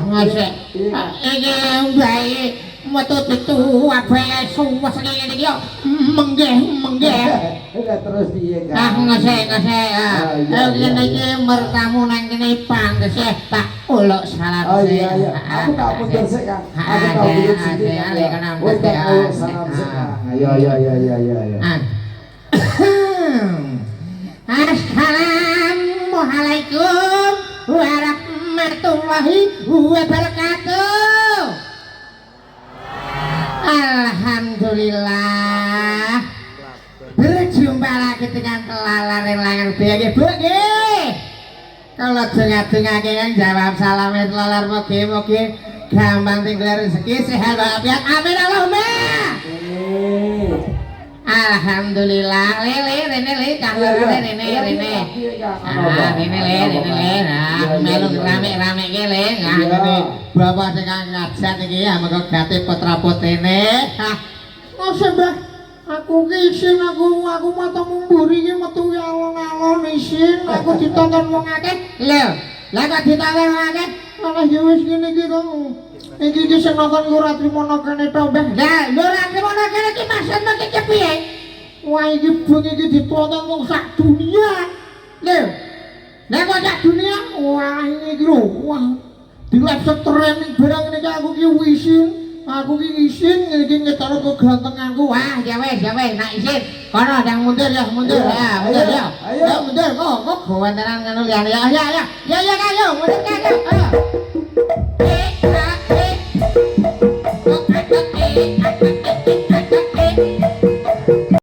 ngasih ini baik metu itu apa semua segala dia menggeh terus dia ngasih ini mertamu nang ini pangges tak ulok salam iya aku tak mundur sih Kang aku tak mundur sih salam sih Assalamualaikum warahmatullahi wabarakatuh. Alhamdulillah berjumpa lagi dengan telalar yang langan biaya bu kalau dengar-dengar yang jawab salamin telalar mogi-mogi gampang tinggal rezeki sehat walafiat amin Allahumma. Alhamdulillah rene melu rame-rame iki le ngene bapak sing ngajak iki ya mengko gate putra-putrine Mbah aku ki isin aku matamu mburi iki metu alon-alon isin aku ditonton wong akeh lho lah kok ditonton wong akeh malah ya wis ngene iki kok iki sing nonton ora trimo kene to Mbah lah ora trimo kene iki maksudmu iki piye wah iki bengi iki ditonton wong sak dunia lho nek kok sak dunia wah iki lho wah di live streaming barang ini aku ki isin iki ngetaro kegantenganku wah ya wes nak isin kono ndang mundur ya mundur kok gawantenan ngono ya ayo mundur ayo